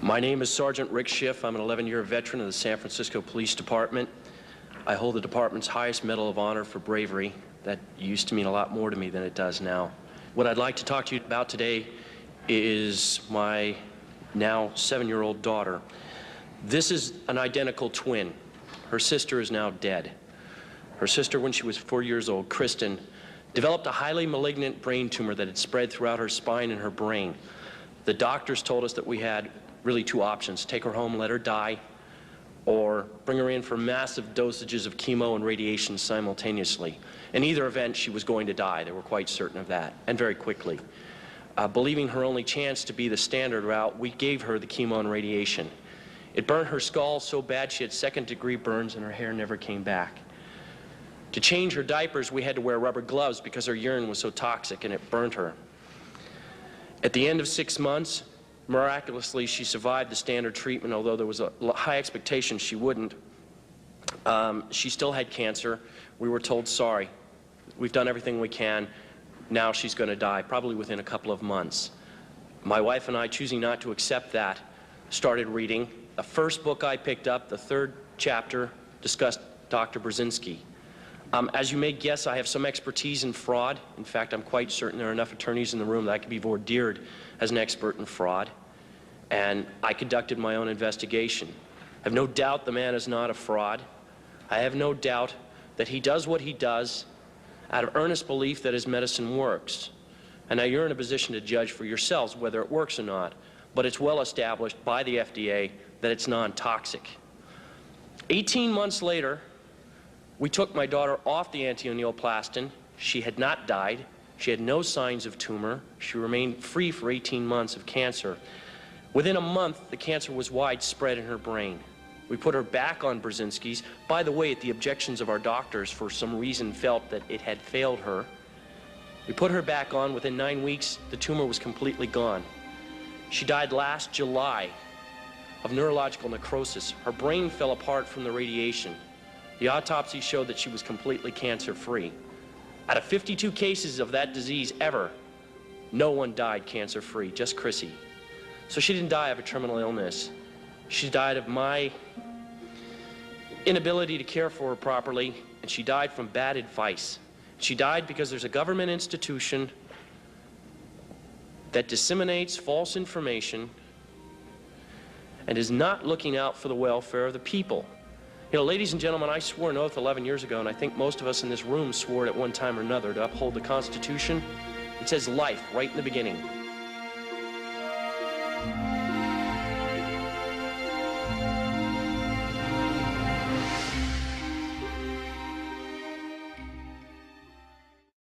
My name is Sergeant Rick Schiff. I'm an 11-year veteran of the San Francisco Police Department. I hold the department's highest Medal of Honor for bravery. That used to mean a lot more to me than it does now. What I'd like to talk to you about today is my now 7-year-old daughter. This is an identical twin. Her sister is now dead. Her sister, when she was 4 years old, Kristen, developed a highly malignant brain tumor that had spread throughout her spine and her brain. The doctors told us that we had really two options: take her home, let her die, or bring her in for massive dosages of chemo and radiation simultaneously. In either event, she was going to die. They were quite certain of that, and very quickly. Believing her only chance to be the standard route, we gave her the chemo and radiation. It burned her skull so bad she had second-degree burns and her hair never came back. To change her diapers, we had to wear rubber gloves because her urine was so toxic and it burned her. At the end of 6 months, miraculously, she survived the standard treatment, although there was a high expectation she wouldn't. She still had cancer. We were told, sorry, we've done everything we can. Now she's going to die, probably within a couple of months. My wife and I, choosing not to accept that, started reading. The first book I picked up, the third chapter, discussed Dr. Brzezinski. As you may guess, I have some expertise in fraud. In fact, I'm quite certain there are enough attorneys in the room that I could be vordeered as an expert in fraud. And I conducted my own investigation. I have no doubt the man is not a fraud. I have no doubt that he does what he does out of earnest belief that his medicine works. And now you're in a position to judge for yourselves whether it works or not. But it's well established by the FDA that it's non-toxic. 18 months later, we took my daughter off the anti-neoplastin. She had not died. She had no signs of tumor. She remained free for 18 months of cancer. Within a month, the cancer was widespread in her brain. We put her back on Brzezinski's. By the way, at the objections of our doctors, for some reason felt that it had failed her. We put her back on. Within 9 weeks, the tumor was completely gone. She died last July of neurological necrosis. Her brain fell apart from the radiation. The autopsy showed that she was completely cancer-free. Out of 52 cases of that disease ever, no one died cancer-free, just Chrissy. So she didn't die of a terminal illness. She died of my inability to care for her properly, and she died from bad advice. She died because there's a government institution that disseminates false information and is not looking out for the welfare of the people. You know, ladies and gentlemen, I swore an oath 11 years ago, and I think most of us in this room swore it at one time or another, to uphold the Constitution. It says life right in the beginning.